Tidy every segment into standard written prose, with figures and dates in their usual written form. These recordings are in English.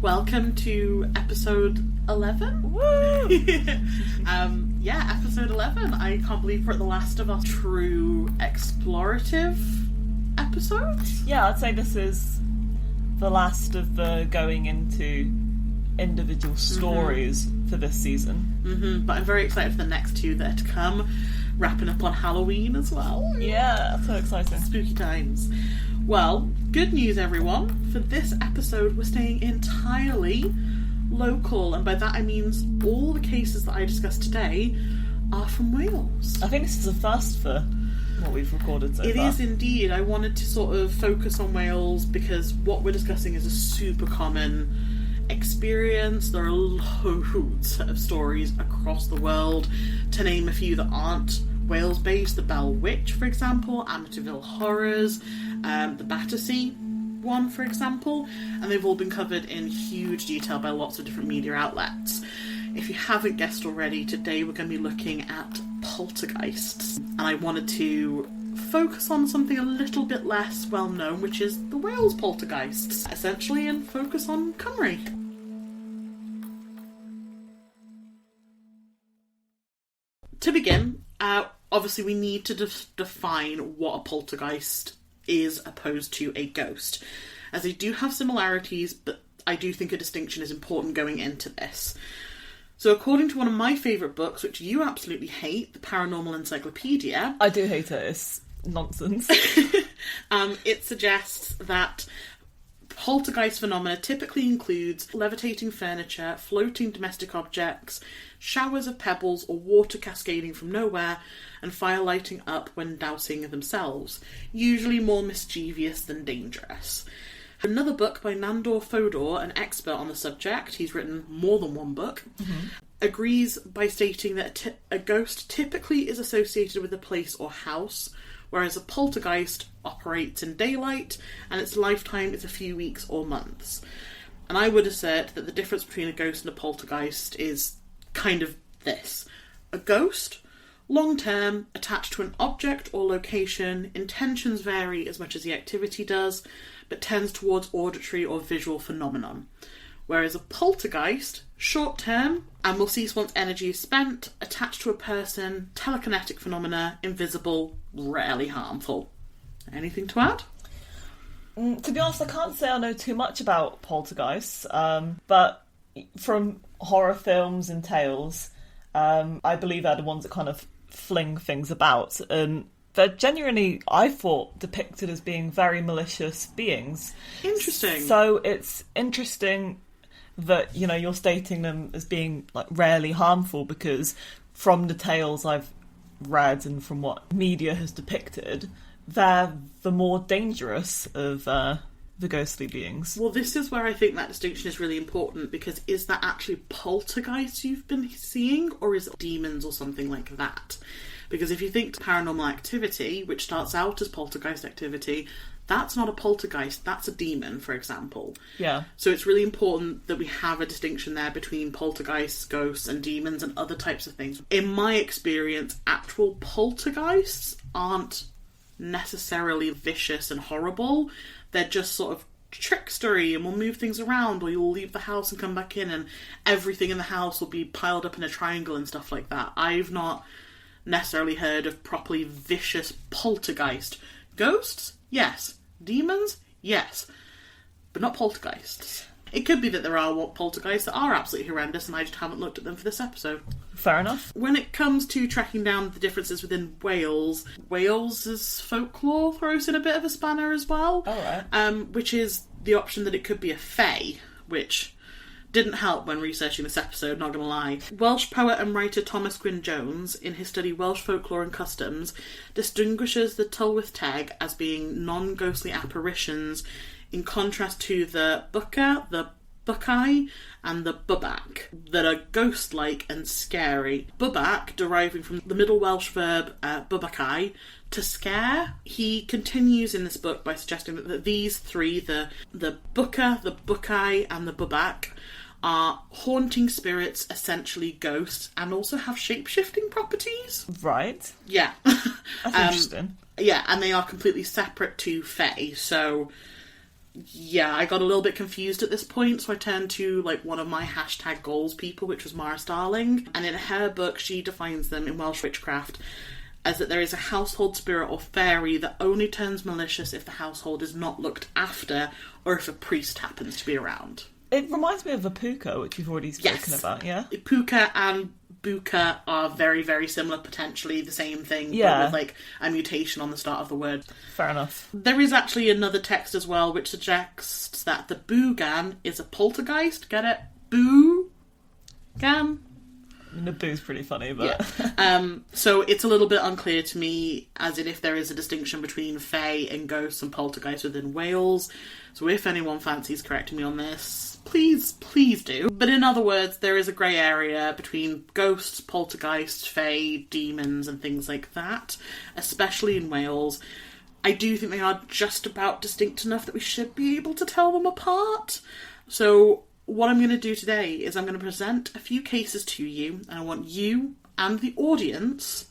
Welcome to episode 11. Woo! Episode 11. I can't believe we're at the last of our true explorative episodes. Yeah, I'd say this is the last of the going into individual stories for this season. But I'm very excited for the next two that are to come. Wrapping up on Halloween as well. Yeah, so exciting. Spooky times. Well, good news everyone. For this episode we're staying entirely local, and by that I mean all the cases that I discussed today are from Wales. I think this is a first for what we've recorded so far. It is indeed. I wanted to sort of focus on Wales because what we're discussing is a super common experience. There are loads of stories across the world. To name a few that aren't Wales based, the Bell Witch, for example, Amityville Horrors, the Battersea one, for example, and they've all been covered in huge detail by lots of different media outlets. If you haven't guessed already, today we're going to be looking at poltergeists, and I wanted to focus on something a little bit less well known, which is the Wales poltergeists, essentially, and focus on Cymru. To begin, obviously we need to define what a poltergeist is opposed to a ghost, as they do have similarities, but I do think a distinction is important going into this. So according to one of my favourite books, which you absolutely hate, the Paranormal Encyclopedia... I do hate it, it's nonsense. It suggests that poltergeist phenomena typically includes levitating furniture, floating domestic objects, showers of pebbles or water cascading from nowhere, and fire lighting up when dousing themselves, usually more mischievous than dangerous. Another book by Nandor Fodor, an expert on the subject, he's written more than one book, agrees by stating that a ghost typically is associated with a place or house, whereas a poltergeist operates in daylight and its lifetime is a few weeks or months. And I would assert that the difference between a ghost and a poltergeist is kind of this. A ghost, long-term, attached to an object or location, intentions vary as much as the activity does, but tends towards auditory or visual phenomenon. Whereas a poltergeist, short-term, and will cease once energy is spent, attached to a person, telekinetic phenomena, invisible, rarely harmful. Anything to add? To be honest, I can't say I know too much about poltergeists, but from horror films and tales, I believe they're the ones that kind of fling things about, and they're genuinely, I thought, depicted as being very malicious beings. Interesting. So it's interesting that, you know, you're stating them as being like rarely harmful, because from the tales I've read and from what media has depicted, they're the more dangerous of the ghostly beings. Well, this is where I think that distinction is really important, because is that actually poltergeists you've been seeing, or is it demons or something like that? Because if you think paranormal activity, which starts out as poltergeist activity, that's not a poltergeist, that's a demon, for example. Yeah. So it's really important that we have a distinction there between poltergeists, ghosts, and demons, and other types of things. In my experience, actual poltergeists aren't necessarily vicious and horrible. They're just sort of trickstery, and will move things around, or you'll leave the house and come back in and everything in the house will be piled up in a triangle and stuff like that. I've not necessarily heard of properly vicious poltergeist. Ghosts? Yes. Demons? Yes. But not poltergeists. It could be that there are poltergeists that are absolutely horrendous and I just haven't looked at them for this episode. Fair enough. When it comes to tracking down the differences within Wales, Wales's folklore throws in a bit of a spanner as well. Alright. Which is the option that it could be a fae, which didn't help when researching this episode, not gonna lie. Welsh poet and writer Thomas Gwyn Jones, in his study Welsh Folklore and Customs, distinguishes the Tylwyth Teg as being non-ghostly apparitions, in contrast to the Buca, the Bucai, and the Bubak, that are ghost-like and scary. Bubak, deriving from the Middle Welsh verb bubacai, to scare. He continues in this book by suggesting that these three, the Buca, the Bucai, and the Bubak, are haunting spirits, essentially ghosts, and also have shape-shifting properties. Right. Yeah. That's interesting. Yeah, and they are completely separate to fae, so Yeah, I got a little bit confused at this point, so I turned to like one of my hashtag goals people, which was Mara Starling, and in her book she defines them in Welsh witchcraft as that there is a household spirit or fairy that only turns malicious if the household is not looked after or if a priest happens to be around. It reminds me of a puka, which we've already spoken about, yeah? Puka and buka are very, very similar, potentially the same thing, yeah, but with like a mutation on the start of the word. Fair enough. There is actually another text as well which suggests that the boogan is a poltergeist. Get it? Boo-gan? The boo's pretty funny, but... Yeah. So it's a little bit unclear to me as in if there is a distinction between fae and ghosts and poltergeists within Wales. So if anyone fancies correcting me on this, please do. But in other words, there is a grey area between ghosts, poltergeists, fae, demons and things like that, especially in Wales. I do think they are just about distinct enough that we should be able to tell them apart. So what I'm going to do today is I'm going to present a few cases to you, and I want you and the audience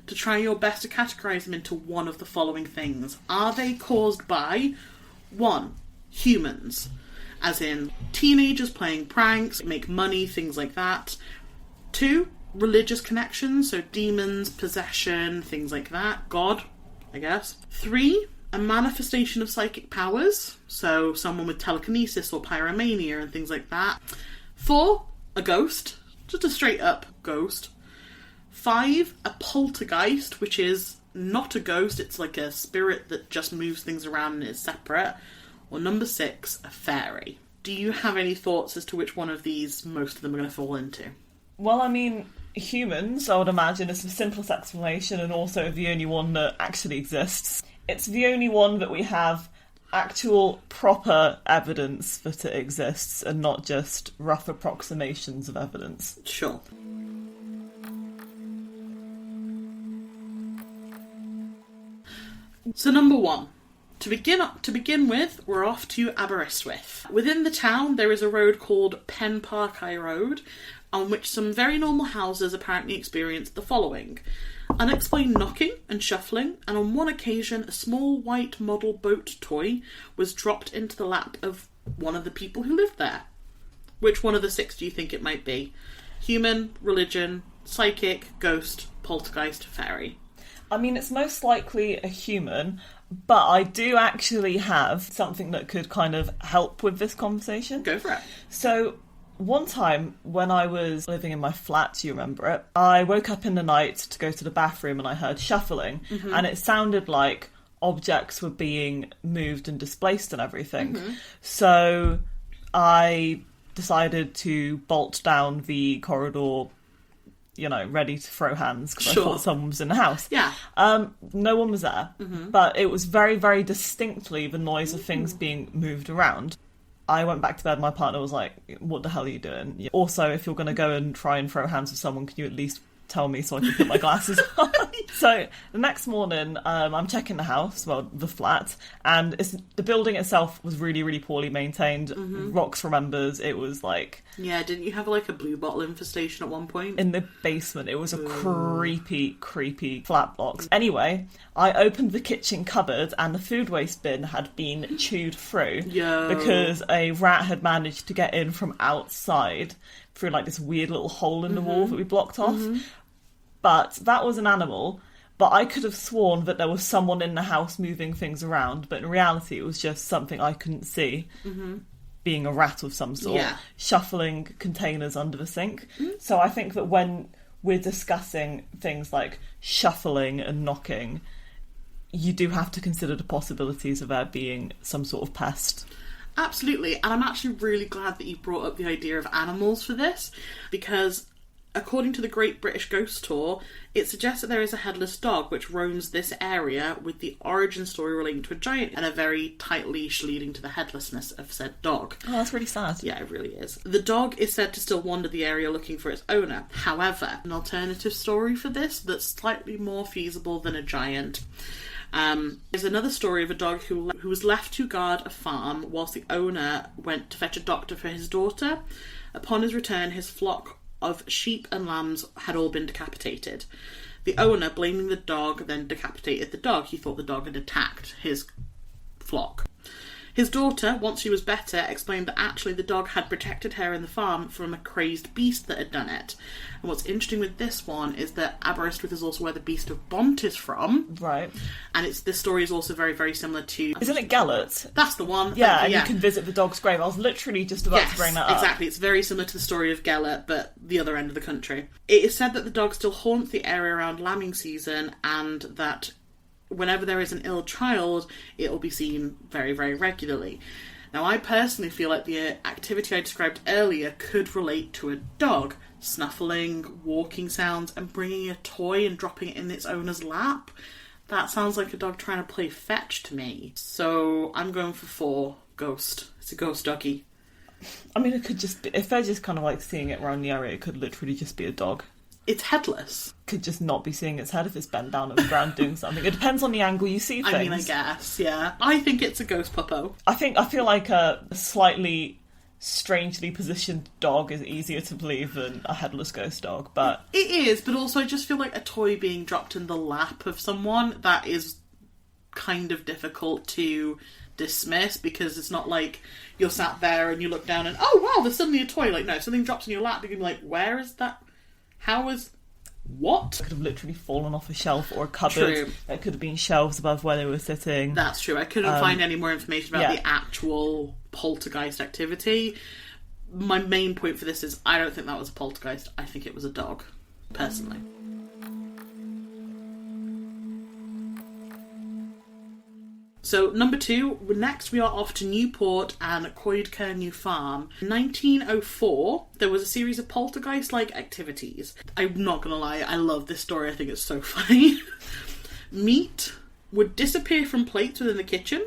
to try your best to categorise them into one of the following things. Are they caused by 1. Humans, as in teenagers playing pranks, make money, things like that. 2. Religious connections, so demons, possession, things like that. God, I guess. 3. A manifestation of psychic powers, so someone with telekinesis or pyromania and things like that. 4. A ghost, just a straight up ghost. 5. A poltergeist, which is not a ghost, it's like a spirit that just moves things around and is separate. Or number 6, a fairy. Do you have any thoughts as to which one of these most of them are going to fall into? Well, I mean, humans, I would imagine, is the simplest explanation and also the only one that actually exists. It's the only one that we have actual proper evidence that it exists and not just rough approximations of evidence. Sure. So number 1. To begin with, we're off to Aberystwyth. Within the town, there is a road called Penyffordd Road, on which some very normal houses apparently experienced the following: unexplained knocking and shuffling, and on one occasion a small white model boat toy was dropped into the lap of one of the people who lived there. Which one of the 6 do you think it might be? Human, religion, psychic, ghost, poltergeist, fairy? I mean, it's most likely a human, but I do actually have something that could kind of help with this conversation. Go for it. So, one time when I was living in my flat, you remember it, I woke up in the night to go to the bathroom and I heard shuffling, and it sounded like objects were being moved and displaced and everything. So I decided to bolt down the corridor, ready to throw hands because I thought someone was in the house. Yeah. No one was there, but it was very, very distinctly the noise of things being moved around. I went back to bed, my partner was like, what the hell are you doing? Also, if you're going to go and try and throw hands with someone, can you at least tell me so I can put my glasses on? So the next morning, I'm checking the house, the flat, and the building itself was really, really poorly maintained. Rox remembers it was like... Yeah, didn't you have like a blue bottle infestation at one point? In the basement. It was a creepy, creepy flat block. Anyway, I opened the kitchen cupboard and the food waste bin had been chewed through. Because a rat had managed to get in from outside through like this weird little hole in the wall that we blocked off. But that was an animal, but I could have sworn that there was someone in the house moving things around, but in reality it was just something I couldn't see, being a rat of some sort, shuffling containers under the sink. So I think that when we're discussing things like shuffling and knocking, you do have to consider the possibilities of there being some sort of pest. Absolutely, and I'm actually really glad that you brought up the idea of animals for this, because according to the Great British Ghost Tour, it suggests that there is a headless dog which roams this area, with the origin story relating to a giant and a very tight leash leading to the headlessness of said dog. Oh, that's really sad. Yeah, it really is. The dog is said to still wander the area looking for its owner. However, an alternative story for this that's slightly more feasible than a giant. There's another story of a dog who was left to guard a farm whilst the owner went to fetch a doctor for his daughter. Upon his return, his flock of sheep and lambs had all been decapitated. The owner, blaming the dog, then decapitated the dog. He thought the dog had attacked his flock. His daughter, once she was better, explained that actually the dog had protected her in the farm from a crazed beast that had done it. And what's interesting with this one is that Aberystwyth is also where the Beast of Bont is from. Right. And this story is also very, very similar to... Isn't it Gellert? That's the one. Yeah, and you can visit the dog's grave. I was literally just about to bring that up. Exactly. It's very similar to the story of Gellert, but the other end of the country. It is said that the dog still haunts the area around lambing season, and that whenever there is an ill child, it will be seen very, very regularly. Now, I personally feel like the activity I described earlier could relate to a dog. Snuffling, walking sounds, and bringing a toy and dropping it in its owner's lap. That sounds like a dog trying to play fetch to me. So I'm going for 4. Ghost. It's a ghost doggy. I mean, it could just be... If they're just kind of like seeing it around the area, it could literally just be a dog. It's headless. Could just not be seeing its head if it's bent down on the ground doing something. It depends on the angle you see things. I mean, I guess, yeah. I think it's a ghost puppo. I feel like a slightly strangely positioned dog is easier to believe than a headless ghost dog, but... It is, but also I just feel like a toy being dropped in the lap of someone, that is kind of difficult to dismiss, because it's not like you're sat there and you look down and, oh wow, there's suddenly a toy. Like, no, if something drops in your lap, you can be like, where is that? How is... What? It could have literally fallen off a shelf or a cupboard. True. There could have been shelves above where they were sitting. That's true. I couldn't find any more information about the actual poltergeist activity. My main point for this is I don't think that was a poltergeist. I think it was a dog, personally. So, number 2, next we are off to Newport and Coedca New Farm. In 1904, there was a series of poltergeist-like activities. I'm not going to lie, I love this story, I think it's so funny. Meat would disappear from plates within the kitchen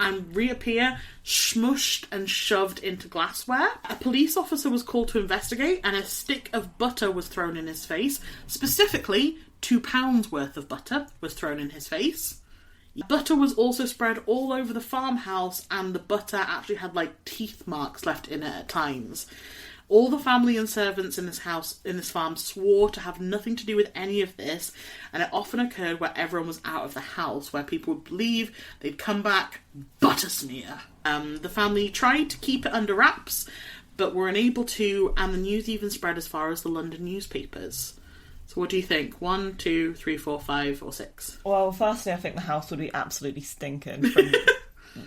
and reappear smushed and shoved into glassware. A police officer was called to investigate, and a stick of butter was thrown in his face. Specifically, £2 worth of butter was thrown in his face. Butter was also spread all over the farmhouse, and the butter actually had like teeth marks left in it at times. All the family and servants in this farm swore to have nothing to do with any of this, and it often occurred where everyone was out of the house, where people would leave, they'd come back, butter smear. The family tried to keep it under wraps, but were unable to, and the news even spread as far as the London newspapers. So what do you think? 1, 2, 3, 4, 5 or 6? Well, firstly, I think the house would be absolutely stinking from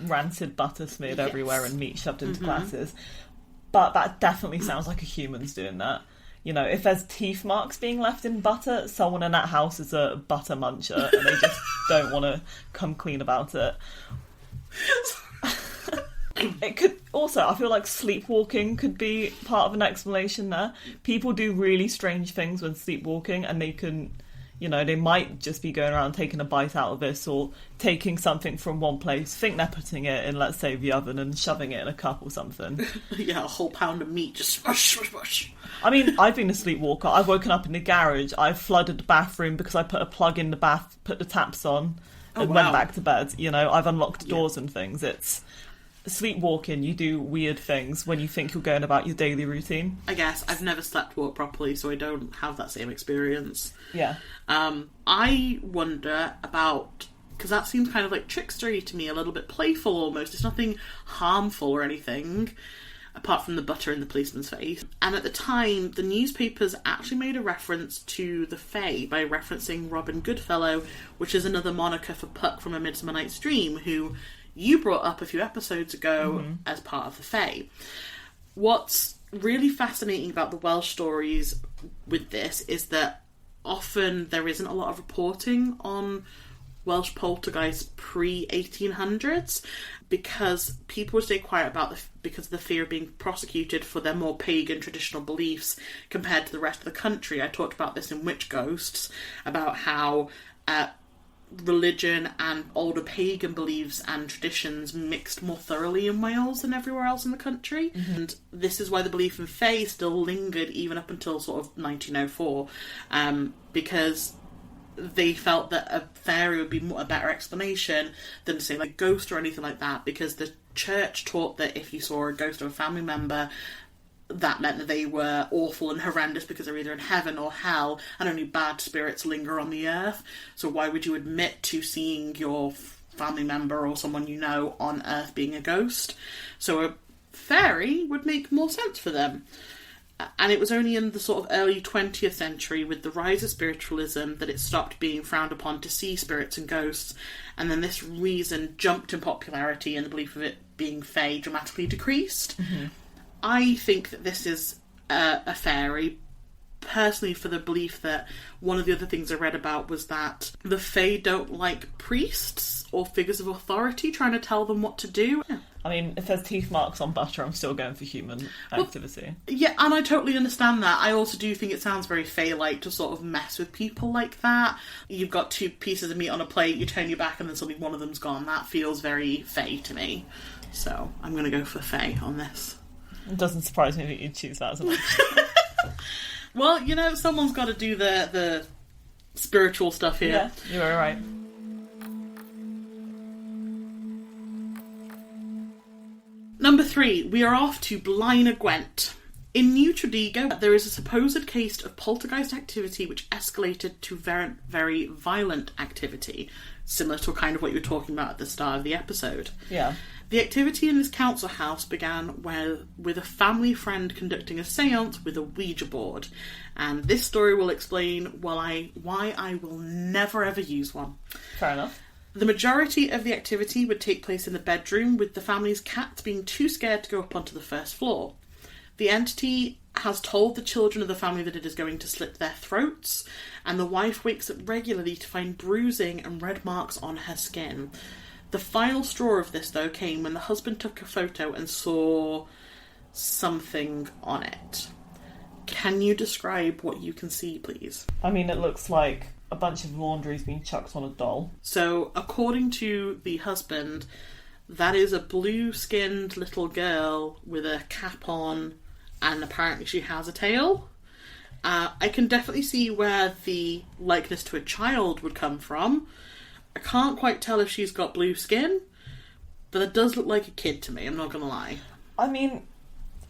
rancid butter smeared everywhere and meat shoved into glasses. But that definitely sounds like a human's doing that. You know, if there's teeth marks being left in butter, someone in that house is a butter muncher and they just don't want to come clean about it. It could also, I feel like sleepwalking could be part of an explanation there. People do really strange things when sleepwalking, and they can, you know, they might just be going around taking a bite out of this or taking something from one place, think they're putting it in, let's say, the oven and shoving it in a cup or something. Yeah, a whole pound of meat, just smush, smush, smush. I mean, I've been a sleepwalker. I've woken up in the garage. I've flooded the bathroom because I put a plug in the bath, put the taps on, and went back to bed. You know, I've unlocked doors and things. It's... Sleepwalking, you do weird things when you think you're going about your daily routine. I guess. I've never slept walk properly, so I don't have that same experience. Yeah. I wonder about... Because that seems kind of like trickstery to me, a little bit playful almost. It's nothing harmful or anything, apart from the butter in the policeman's face. And at the time, the newspapers actually made a reference to the Fae by referencing Robin Goodfellow, which is another moniker for Puck from A Midsummer Night's Dream, who... you brought up a few episodes ago as part of the Fae. What's really fascinating about the Welsh stories with this is that often there isn't a lot of reporting on Welsh poltergeists pre-1800s, because people would stay quiet about because of the fear of being prosecuted for their more pagan traditional beliefs compared to the rest of the country. I talked about this in Witch Ghosts, about how... religion and older pagan beliefs and traditions mixed more thoroughly in Wales than everywhere else in the country. And this is why the belief in Fae still lingered even up until sort of 1904, because they felt that a fairy would be a better explanation than, say, like a ghost or anything like that, because the church taught that if you saw a ghost of a family member, that meant that they were awful and horrendous because they're either in heaven or hell, and only bad spirits linger on the earth. So why would you admit to seeing your family member or someone you know on Earth being a ghost. So a fairy would make more sense for them. And it was only in the sort of early 20th century, with the rise of spiritualism, that it stopped being frowned upon to see spirits and ghosts. And then this reason jumped in popularity, and the belief of it being fae dramatically decreased. Mm-hmm. I think that this is a fairy, personally, for the belief that one of the other things I read about was that the fae don't like priests or figures of authority trying to tell them what to do. Yeah. I mean, if there's teeth marks on butter, I'm still going for human activity. Yeah, and I totally understand that. I also do think it sounds very fae-like to sort of mess with people like that. You've got two pieces of meat on a plate, you turn your back and then suddenly one of them's gone. That feels very fae to me. So I'm going to go for fae on this. It doesn't surprise me that you'd choose that as an option. Well, you know, someone's got to do the spiritual stuff here. Yeah, you were right. Number 3, we are off to Blaenau, Gwent. In New Tredegar, there is a supposed case of poltergeist activity which escalated to very, very violent activity, similar to kind of what you were talking about at the start of the episode. Yeah. The activity in this council house began with a family friend conducting a séance with a Ouija board, and this story will explain why I will never ever use one. Fair enough. The majority of the activity would take place in the bedroom, with the family's cats being too scared to go up onto the first floor. The entity has told the children of the family that it is going to slit their throats, and the wife wakes up regularly to find bruising and red marks on her skin. The final straw of this, though, came when the husband took a photo and saw something on it. Can you describe what you can see, please? I mean, it looks like a bunch of laundry's being chucked on a doll. So, according to the husband, that is a blue-skinned little girl with a cap on, and apparently she has a tail. I can definitely see where the likeness to a child would come from. I can't quite tell if she's got blue skin, but it does look like a kid to me, I'm not going to lie. I mean,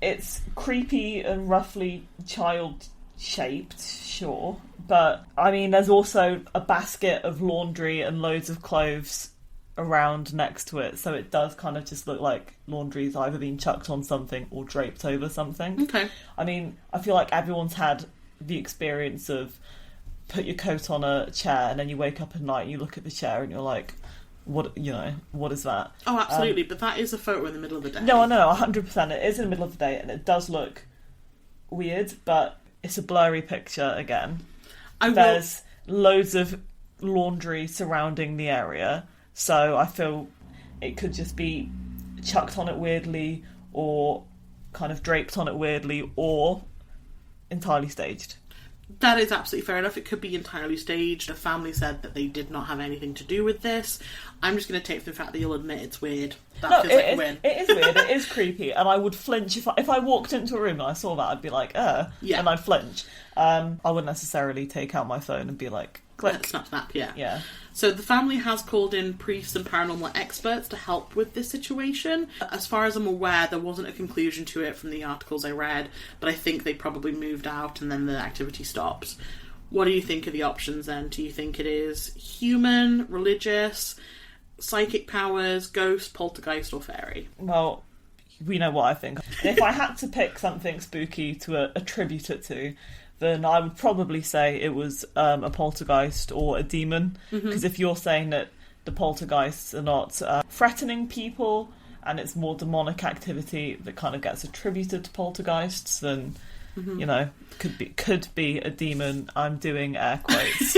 it's creepy and roughly child-shaped, sure. But, I mean, there's also a basket of laundry and loads of clothes around next to it, so it does kind of just look like laundry's either been chucked on something or draped over something. Okay. I mean, I feel like everyone's had the experience of put your coat on a chair and then you wake up at night and you look at the chair and you're like, what is that? Oh, absolutely, but that is a photo in the middle of the day. No, I know, 100%. It is in the middle of the day and it does look weird, but it's a blurry picture again. There's loads of laundry surrounding the area, so I feel it could just be chucked on it weirdly or kind of draped on it weirdly or entirely staged. That is absolutely fair enough. It could be entirely staged. The family said that they did not have anything to do with this. I'm just going to take the fact that you'll admit it's weird. That feels like a win. It is weird. It is creepy, and I would flinch if I walked into a room and I saw that. I'd be like, yeah, and I'd flinch. I wouldn't necessarily take out my phone and be like, click. Snap, yeah. Yeah. So the family has called in priests and paranormal experts to help with this situation. As far as I'm aware, there wasn't a conclusion to it from the articles I read, but I think they probably moved out and then the activity stopped. What do you think of the options then? Do you think it is human, religious, psychic powers, ghost, poltergeist, or fairy? Well, we know what I think. If I had to pick something spooky to attribute it to, then I would probably say it was a poltergeist or a demon. Because if you're saying that the poltergeists are not threatening people and it's more demonic activity that kind of gets attributed to poltergeists, then, could be a demon. I'm doing air quotes.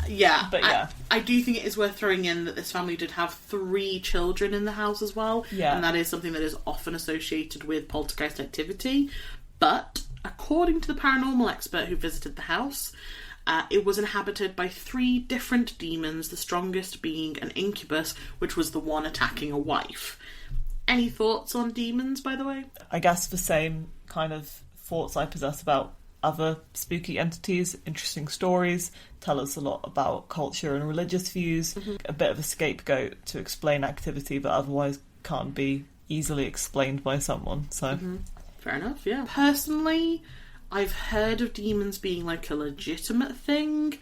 Yeah, but yeah. I do think it is worth throwing in that this family did have 3 children in the house as well. Yeah. And that is something that is often associated with poltergeist activity. But according to the paranormal expert who visited the house, it was inhabited by 3 different demons, the strongest being an incubus, which was the one attacking a wife. Any thoughts on demons, by the way? I guess the same kind of thoughts I possess about other spooky entities. Interesting stories, tell us a lot about culture and religious views, a bit of a scapegoat to explain activity that otherwise can't be easily explained by someone. So Fair enough, yeah. Personally, I've heard of demons being like a legitimate thing.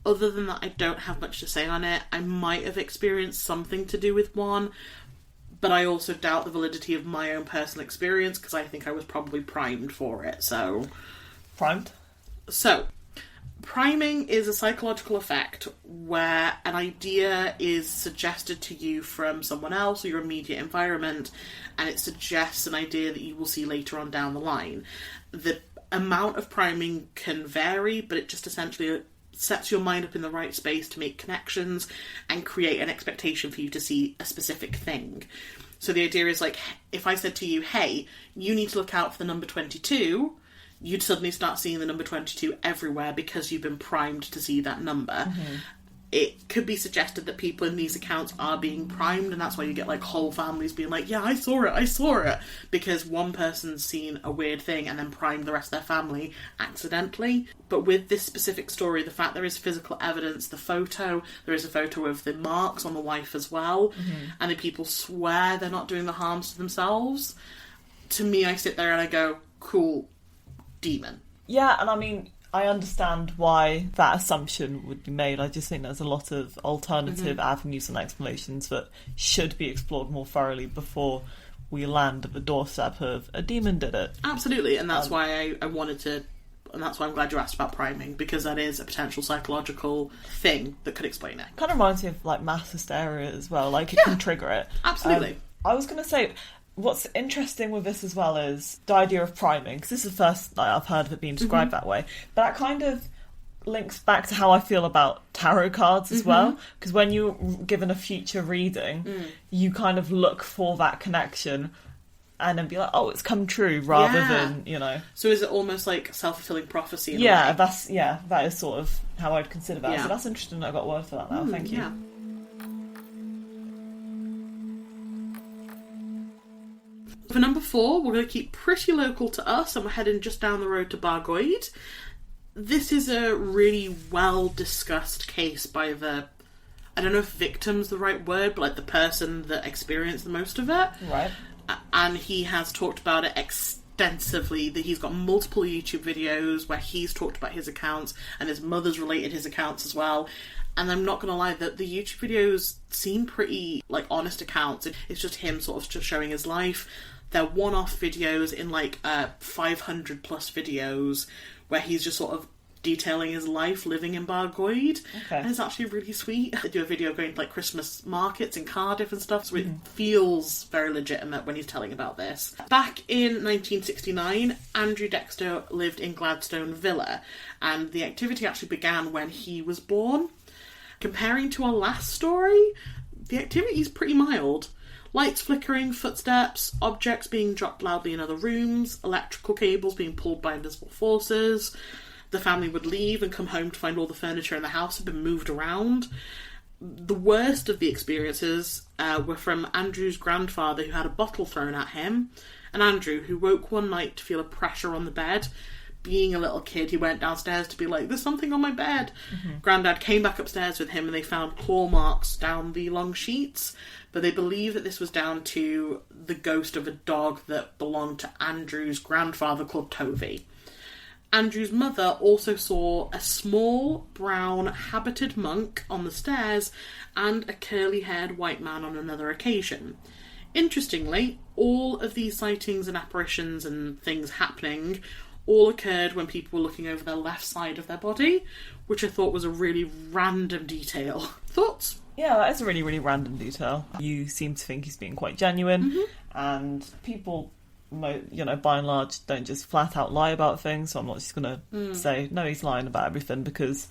Other than that, I don't have much to say on it. I might have experienced something to do with one, but I also doubt the validity of my own personal experience because I think I was probably primed for it, so... Primed? So, priming is a psychological effect where an idea is suggested to you from someone else or your immediate environment, and it suggests an idea that you will see later on down the line. The amount of priming can vary, but it just essentially sets your mind up in the right space to make connections and create an expectation for you to see a specific thing. So the idea is like, if I said to you, hey, you need to look out for the number 22, you'd suddenly start seeing the number 22 everywhere because you've been primed to see that number. Mm-hmm. It could be suggested that people in these accounts are being primed, and that's why you get like whole families being like, yeah, I saw it, because one person's seen a weird thing and then primed the rest of their family accidentally. But with this specific story, the fact there is physical evidence, there is a photo of the marks on the wife as well, and the people swear they're not doing the harms to themselves. To me, I sit there and I go, cool, demon. Yeah, and I mean, I understand why that assumption would be made. I just think there's a lot of alternative avenues and explanations that should be explored more thoroughly before we land at the doorstep of a demon did it. Absolutely, and that's why I wanted to, and that's why I'm glad you asked about priming, because that is a potential psychological thing that could explain it. Kind of reminds me of like mass hysteria as well, like it can trigger it. Absolutely. I was going to say, what's interesting with this as well is the idea of priming, because this is the first I've heard of it being described that way. But that kind of links back to how I feel about tarot cards as well, because when you're given a future reading, you kind of look for that connection and then be like, oh, it's come true, rather than, you know. So is it almost like self-fulfilling prophecy? That is sort of how I'd consider that. So that's interesting that I got a word for that now. Thank you. Yeah. For number 4, we're going to keep pretty local to us, and we're heading just down the road to Bargoed. This is a really well-discussed case by the... I don't know if victim's the right word, but like the person that experienced the most of it. Right. And he has talked about it extensively. That he's got multiple YouTube videos where he's talked about his accounts, and his mother's related his accounts as well. And I'm not going to lie, that the YouTube videos seem pretty, like, honest accounts. It's just him sort of just showing his life. They're one-off videos in, like, 500 plus videos where he's just sort of detailing his life living in Bargoed. Okay. And it's actually really sweet. They do a video going to, like, Christmas markets in Cardiff and stuff, so it feels very legitimate when he's telling about this. Back in 1969, Andrew Dexter lived in Gladstone Villa, and the activity actually began when he was born. Comparing to our last story, the activity is pretty mild. Lights flickering, footsteps, objects being dropped loudly in other rooms, electrical cables being pulled by invisible forces. The family would leave and come home to find all the furniture in the house had been moved around. The worst of the experiences were from Andrew's grandfather, who had a bottle thrown at him, and Andrew, who woke one night to feel a pressure on the bed. Being a little kid, he went downstairs to be like, there's something on my bed. Grandad came back upstairs with him and they found claw marks down the long sheets, but they believe that this was down to the ghost of a dog that belonged to Andrew's grandfather called Tovey. Andrew's mother also saw a small, brown, habited monk on the stairs and a curly-haired white man on another occasion. Interestingly, all of these sightings and apparitions and things happening all occurred when people were looking over the left side of their body, which I thought was a really random detail. Thoughts? Yeah, that is a really, really random detail. You seem to think he's being quite genuine, and people, you know, by and large, don't just flat out lie about things, so I'm not just going to say, no, he's lying about everything, because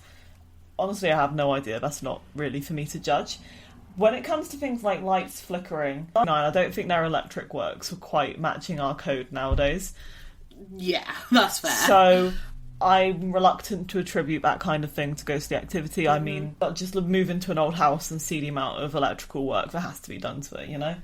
honestly, I have no idea. That's not really for me to judge. When it comes to things like lights flickering, I don't think their electric works are quite matching our code nowadays. Yeah, that's fair. So I'm reluctant to attribute that kind of thing to ghostly activity. I mean, not just move into an old house and see the amount of electrical work that has to be done to it, you know?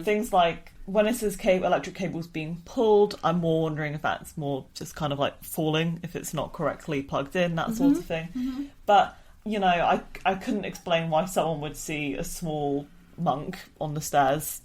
Things like, when it says electric cables being pulled, I'm more wondering if that's more just kind of like falling, if it's not correctly plugged in, that sort of thing. But, you know, I couldn't explain why someone would see a small monk on the stairs.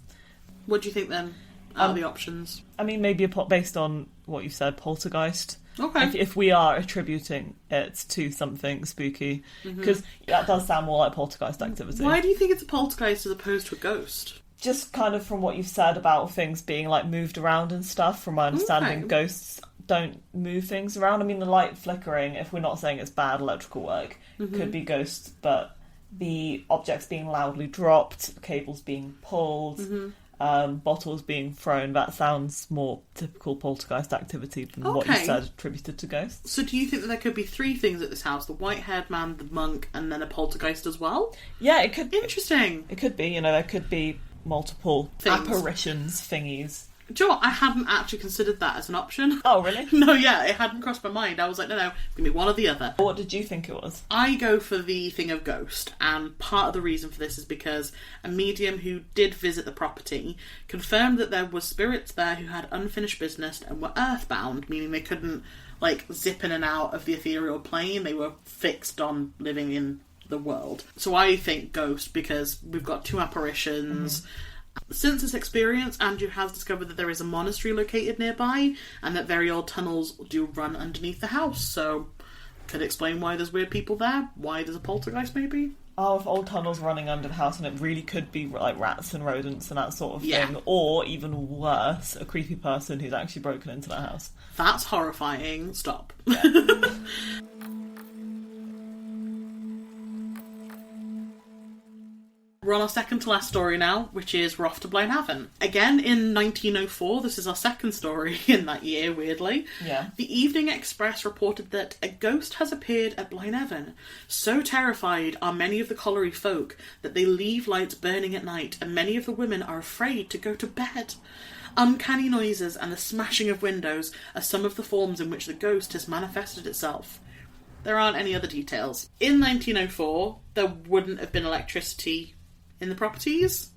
What do you think then? Are the options? I mean, maybe based on what you said, poltergeist. Okay. If we are attributing it to something spooky, because that does sound more like poltergeist activity. Why do you think it's a poltergeist as opposed to a ghost? Just kind of from what you've said about things being like moved around and stuff, from my understanding, ghosts don't move things around. I mean, the light flickering, if we're not saying it's bad electrical work, could be ghosts, but the objects being loudly dropped, cables being pulled, bottles being thrown, that sounds more typical poltergeist activity than what you said attributed to ghosts. So do you think that there could be 3 things at this house? The white-haired man, the monk, and then a poltergeist as well? Yeah, it could. Interesting. It could be, there could be multiple things. Apparitions, thingies. Do you know what? I hadn't actually considered that as an option. Oh, really? No, yeah, it hadn't crossed my mind. I was like, no, it's going to be one or the other. What did you think it was? I go for the thing of ghost, and part of the reason for this is because a medium who did visit the property confirmed that there were spirits there who had unfinished business and were earthbound, meaning they couldn't, zip in and out of the ethereal plane. They were fixed on living in the world. So I think ghost, because we've got 2 apparitions. Since this experience, Andrew has discovered that there is a monastery located nearby and that very old tunnels do run underneath the house, so could explain why there's weird people there, why there's a poltergeist maybe. Oh, if old tunnels running under the house, and it really could be like rats and rodents and that sort of thing, or even worse, a creepy person who's actually broken into the house. That's horrifying. Stop. Yeah. We're on our second to last story now, which is we're off to Blaenavon. Again, in 1904, this is our second story in that year, weirdly. Yeah. The Evening Express reported that a ghost has appeared at Blaenavon. So terrified are many of the Collier folk that they leave lights burning at night, and many of the women are afraid to go to bed. Uncanny noises and the smashing of windows are some of the forms in which the ghost has manifested itself. There aren't any other details. In 1904, there wouldn't have been electricity in the properties,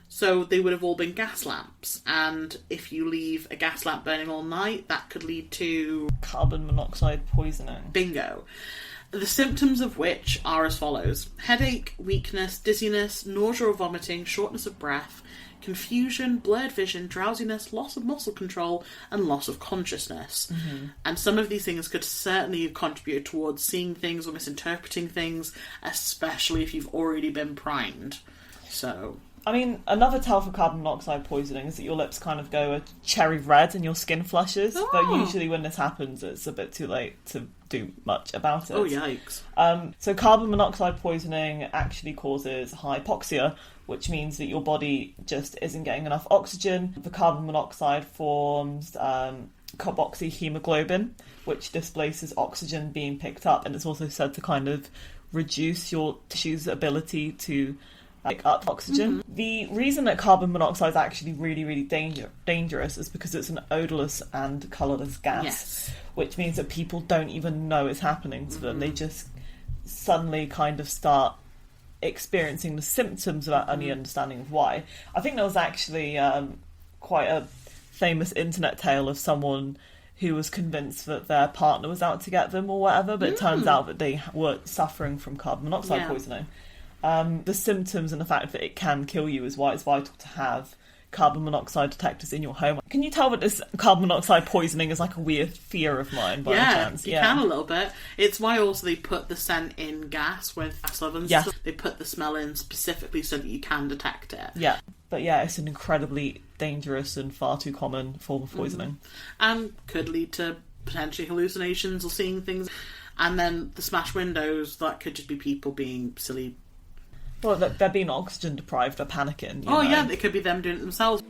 so they would have all been gas lamps, and if you leave a gas lamp burning all night, that could lead to carbon monoxide poisoning. Bingo. The symptoms of which are as follows: headache, weakness, dizziness, nausea or vomiting, shortness of breath, confusion, blurred vision, drowsiness, loss of muscle control, and loss of consciousness. And some of these things could certainly contribute towards seeing things or misinterpreting things, especially if you've already been primed. So, I mean, another tell for carbon monoxide poisoning is that your lips kind of go a cherry red and your skin flushes, but usually when this happens it's a bit too late to do much about it. Oh, yikes. So carbon monoxide poisoning actually causes hypoxia, which means that your body just isn't getting enough oxygen. The carbon monoxide forms carboxyhemoglobin, which displaces oxygen being picked up, and it's also said to kind of reduce your tissue's ability to pick up oxygen. The reason that carbon monoxide is actually really, really dangerous is because it's an odourless and colourless gas, which means that people don't even know it's happening to them. They just suddenly kind of start experiencing the symptoms without any understanding of why. I think there was actually quite a famous internet tale of someone who was convinced that their partner was out to get them or whatever, but it turns out that they were suffering from carbon monoxide poisoning. The symptoms and the fact that it can kill you is why it's vital to have carbon monoxide detectors in your home. Can you tell that this carbon monoxide poisoning is like a weird fear of mine by any chance? You can a little bit. It's why also they put the scent in gas with gas ovens. Yeah. They put the smell in specifically so that you can detect it. Yeah. But yeah, it's an incredibly dangerous and far too common form of poisoning. And could lead to potentially hallucinations or seeing things. And then the smashed windows, that could just be people being silly. Well, they're being oxygen deprived, they're panicking. You know? Yeah, it could be them doing it themselves.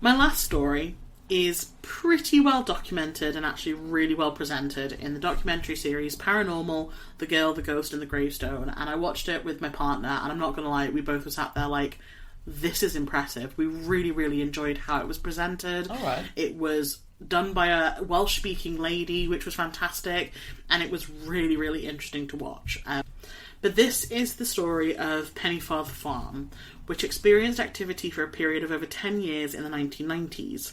My last story is pretty well documented and actually really well presented in the documentary series Paranormal, The Girl, the Ghost and the Gravestone, and I watched it with my partner, and I'm not going to lie, we both were sat there like, this is impressive. We really, really enjoyed how it was presented. All right. It was done by a Welsh-speaking lady, which was fantastic, and it was really, really interesting to watch. But this is the story of Penyffordd Farm, which experienced activity for a period of over 10 years in the 1990s.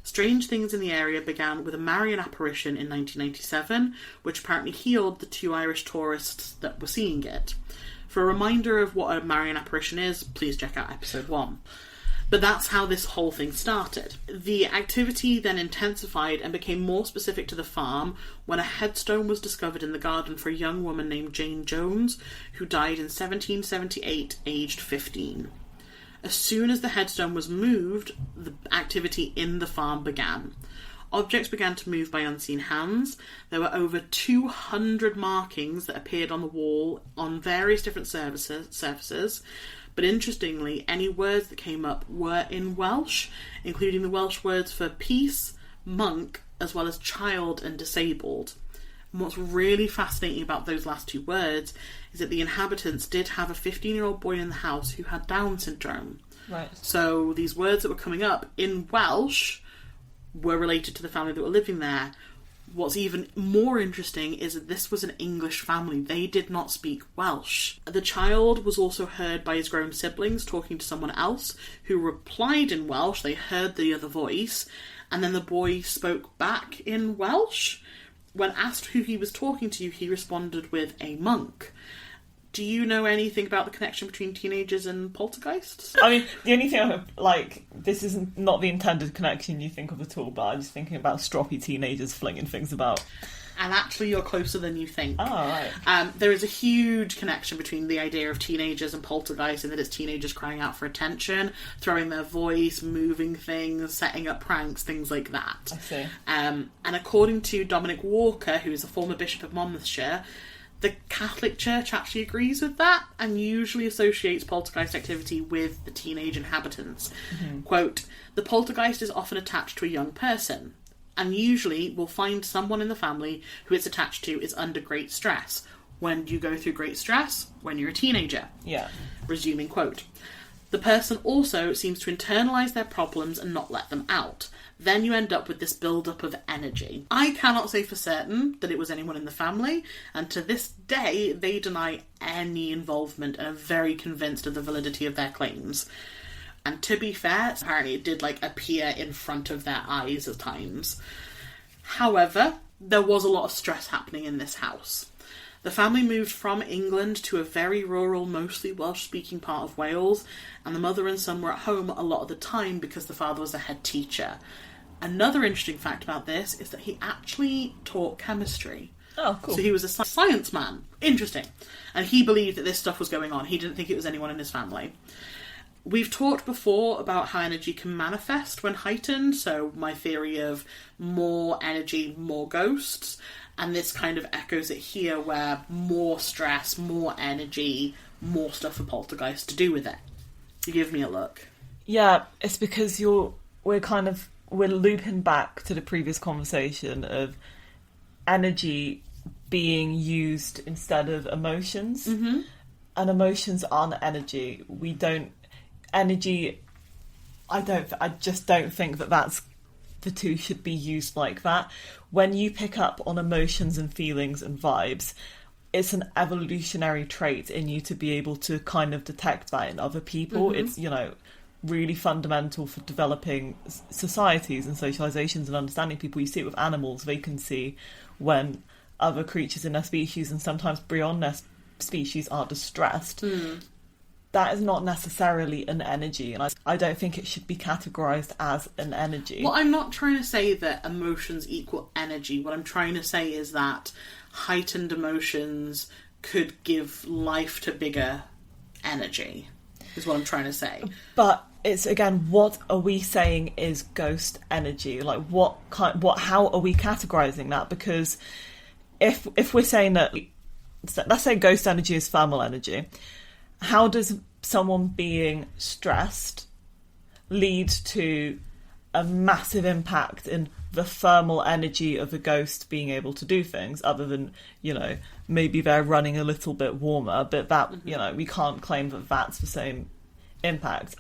Strange things in the area began with a Marian apparition in 1997, which apparently healed the 2 Irish tourists that were seeing it. For a reminder of what a Marian apparition is, please check out episode 1. But that's how this whole thing started. The activity then intensified and became more specific to the farm when a headstone was discovered in the garden for a young woman named Jane Jones, who died in 1778, aged 15. As soon as the headstone was moved, the activity in the farm began. Objects began to move by unseen hands. There were over 200 markings that appeared on the wall on various different surfaces. But interestingly, any words that came up were in Welsh, including the Welsh words for peace, monk, as well as child and disabled. And what's really fascinating about those last 2 words is that the inhabitants did have a 15-year-old boy in the house who had Down syndrome. Right. So these words that were coming up in Welsh were related to the family that were living there. What's even more interesting is that this was an English family. They did not speak Welsh. The child was also heard by his grown siblings talking to someone else who replied in Welsh. They heard the other voice, and then the boy spoke back in Welsh. When asked who he was talking to, he responded with a monk. Do you know anything about the connection between teenagers and poltergeists? I mean, the only thing this is not the intended connection you think of at all, but I'm just thinking about stroppy teenagers flinging things about. And actually, you're closer than you think. Oh, right. There is a huge connection between the idea of teenagers and poltergeists, and that it's teenagers crying out for attention, throwing their voice, moving things, setting up pranks, things like that. I see. And according to Dominic Walker, who is a former Bishop of Monmouthshire, the Catholic Church actually agrees with that and usually associates poltergeist activity with the teenage inhabitants. Mm-hmm. Quote, the poltergeist is often attached to a young person, and usually will find someone in the family who it's attached to is under great stress. When do you go through great stress? When you're a teenager. Yeah. Resuming quote. The person also seems to internalise their problems and not let them out. Then you end up with this build-up of energy. I cannot say for certain that it was anyone in the family, and to this day they deny any involvement and are very convinced of the validity of their claims. And to be fair, apparently it did appear in front of their eyes at times. However, there was a lot of stress happening in this house. The family moved from England to a very rural, mostly Welsh-speaking part of Wales, and the mother and son were at home a lot of the time because the father was a head teacher. Another interesting fact about this is that he actually taught chemistry. Oh, cool. So he was a science man. Interesting. And he believed that this stuff was going on. He didn't think it was anyone in his family. We've talked before about how energy can manifest when heightened, so my theory of more energy, more ghosts, and this kind of echoes it here where more stress, more energy, more stuff for poltergeist to do with it. You give me a look. Yeah, it's because we're looping back to the previous conversation of energy being used instead of emotions. Mm-hmm. And emotions aren't energy. I just don't think that's the two should be used like that. When you pick up on emotions and feelings and vibes, it's an evolutionary trait in you to be able to kind of detect that in other people. Mm-hmm. It's, really fundamental for developing societies and socializations and understanding people. You see it with animals. They can see when other creatures in their species and sometimes beyond their species are distressed. Mm. That is not necessarily an energy, and I don't think it should be categorised as an energy. Well, I'm not trying to say that emotions equal energy. What I'm trying to say is that heightened emotions could give life to bigger energy, is what I'm trying to say. But it's, again, what are we saying is ghost energy? How are we categorising that? Because if we're saying that, let's say ghost energy is thermal energy, how does someone being stressed lead to a massive impact in the thermal energy of a ghost being able to do things, other than, maybe they're running a little bit warmer, but that, mm-hmm. We can't claim that that's the same impact.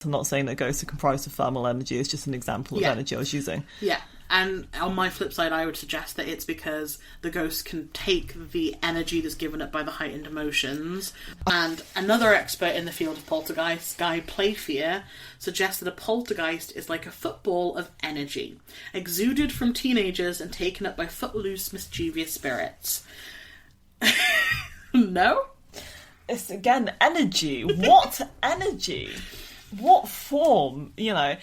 I'm not saying that ghosts are comprised of thermal energy, it's just an example of energy I was using. Yeah. And on my flip side, I would suggest that it's because the ghost can take the energy that's given it by the heightened emotions. And another expert in the field of poltergeists, Guy Playfair, suggests that a poltergeist is like a football of energy, exuded from teenagers and taken up by footloose, mischievous spirits. No? It's, again, energy. What energy? What form? You know,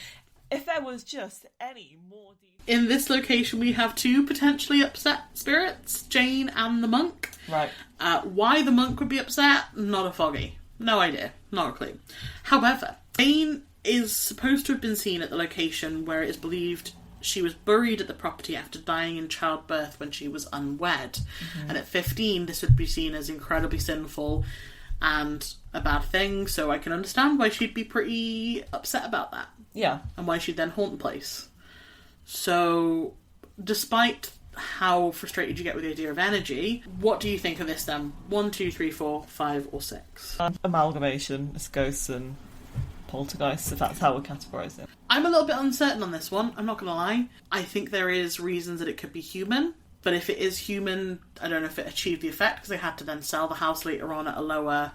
if there was just any more detail. In this location, we have two potentially upset spirits, Jane and the monk. Right. Why the monk would be upset? Not a foggy. No idea. Not a clue. However, Jane is supposed to have been seen at the location where it is believed she was buried at the property after dying in childbirth when she was unwed. Mm-hmm. And at 15, this would be seen as incredibly sinful and a bad thing, so I can understand why she'd be pretty upset about that. Yeah. And why she'd then haunt the place. So, despite how frustrated you get with the idea of energy, what do you think of this then? 1, 2, 3, 4, 5 or 6? Amalgamation, it's ghosts and poltergeists, if that's how we're categorising it. I'm a little bit uncertain on this one, I'm not going to lie. I think there is reasons that it could be human, but if it is human, I don't know if it achieved the effect, because they had to then sell the house later on at a lower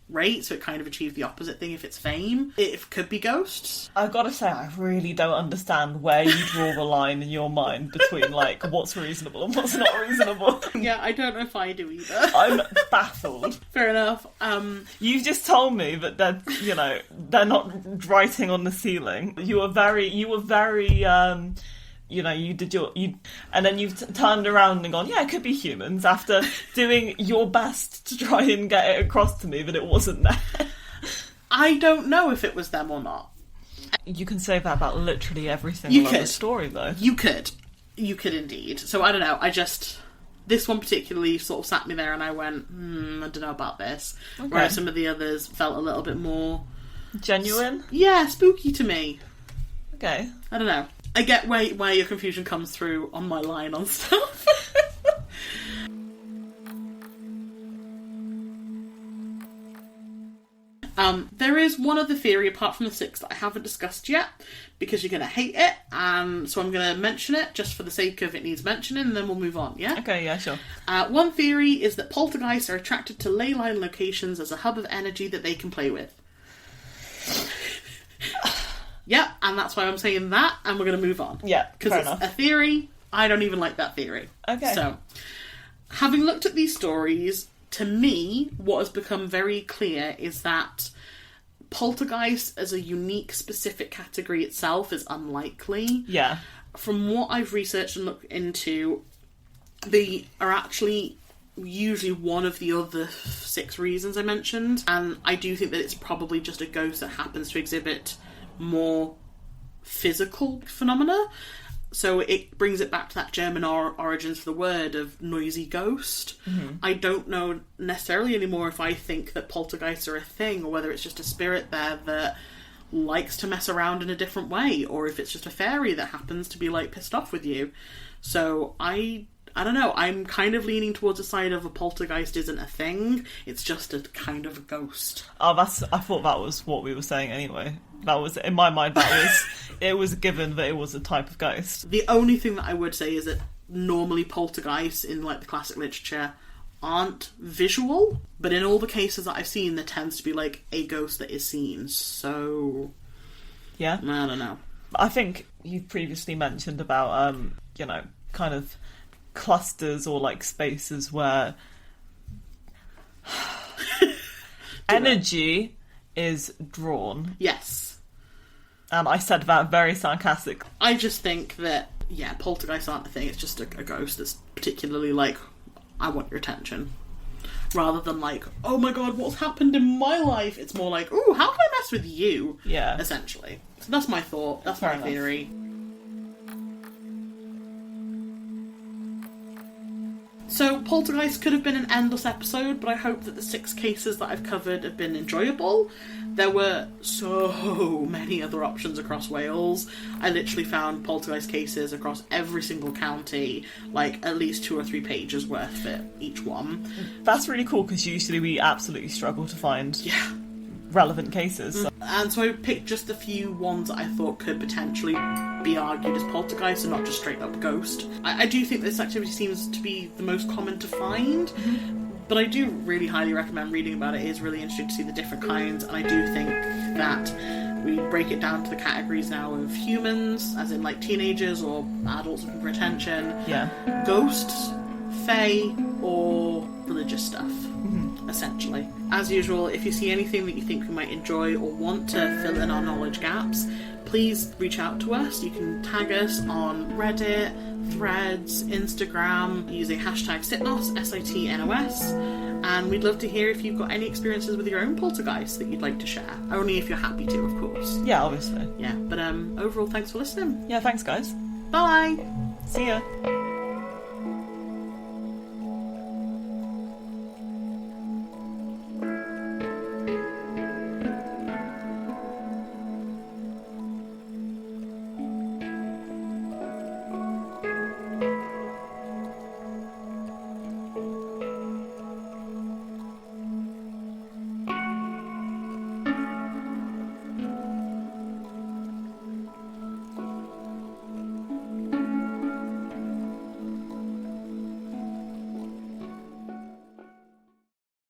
rate, so it kind of achieved the opposite thing if it's fame. It could be ghosts. I've got to say, I really don't understand where you draw the line in your mind between, like, what's reasonable and what's not reasonable. Yeah, I don't know if I do either. I'm baffled. Fair enough. You've just told me that they're not writing on the ceiling. You were very, and then you've turned around and gone, yeah, it could be humans, after doing your best to try and get it across to me that it wasn't there. I don't know if it was them or not. You can say that about literally everything about the story, though. You could indeed. So I don't know, this one particularly sort of sat me there and I went, I don't know about this. Okay. Whereas some of the others felt a little bit more... genuine? Yeah, spooky to me. Okay. I don't know. I get where your confusion comes through on my line on stuff. There is one other theory apart from the 6 that I haven't discussed yet, because you're going to hate it, and so I'm going to mention it just for the sake of it needs mentioning, and then we'll move on, yeah? Okay, yeah, sure. One theory is that poltergeists are attracted to ley line locations as a hub of energy that they can play with. Yeah, and that's why I'm saying that, and we're going to move on. Yeah, because it's a theory. I don't even like that theory. Okay. So, having looked at these stories, to me, what has become very clear is that poltergeist as a unique, specific category itself is unlikely. Yeah. From what I've researched and looked into, they are actually usually one of the other 6 reasons I mentioned, and I do think that it's probably just a ghost that happens to exhibit more physical phenomena. So it brings it back to that German origins for the word of noisy ghost. Mm-hmm. I don't know necessarily anymore if I think that poltergeists are a thing, or whether it's just a spirit there that likes to mess around in a different way, or if it's just a fairy that happens to be like pissed off with you. So I don't know, I'm kind of leaning towards the side of a poltergeist isn't a thing, it's just a kind of a ghost. Oh, I thought that was what we were saying anyway. That was, in my mind, it was a given that it was a type of ghost. The only thing that I would say is that normally poltergeists in like the classic literature aren't visual, but in all the cases that I've seen, there tends to be like a ghost that is seen, so... Yeah? I don't know. I think you previously mentioned about, kind of clusters or like spaces where energy is drawn. Yes. And I said that very sarcastic. I just think that, yeah, poltergeists aren't a thing, it's just a ghost that's particularly like, I want your attention. Rather than like, oh my god, what's happened in my life? It's more like, ooh, how can I mess with you? Yeah. Essentially. So that's my thought, that's my theory. So, Poltergeist could have been an endless episode, but I hope that the 6 cases that I've covered have been enjoyable. There were so many other options across Wales. I literally found poltergeist cases across every single county, like at least 2 or 3 pages worth for each one. That's really cool, because usually we absolutely struggle to find relevant cases. So. And so I picked just the few ones that I thought could potentially be argued as poltergeist and not just straight up ghost. I do think this activity seems to be the most common to find, but I do really highly recommend reading about it. It is really interesting to see the different kinds, and I do think that we break it down to the categories now of humans, as in like teenagers or adults looking for attention, ghosts, fae, or religious stuff, essentially. As usual, if you see anything that you think we might enjoy or want to fill in our knowledge gaps, please reach out to us. You can tag us on Reddit, Threads, Instagram, using hashtag Sitnos, SITNOS, and we'd love to hear if you've got any experiences with your own poltergeist that you'd like to share. Only if you're happy to, of course. Yeah, obviously. Yeah, but overall, thanks for listening. Yeah, thanks guys. Bye! See ya.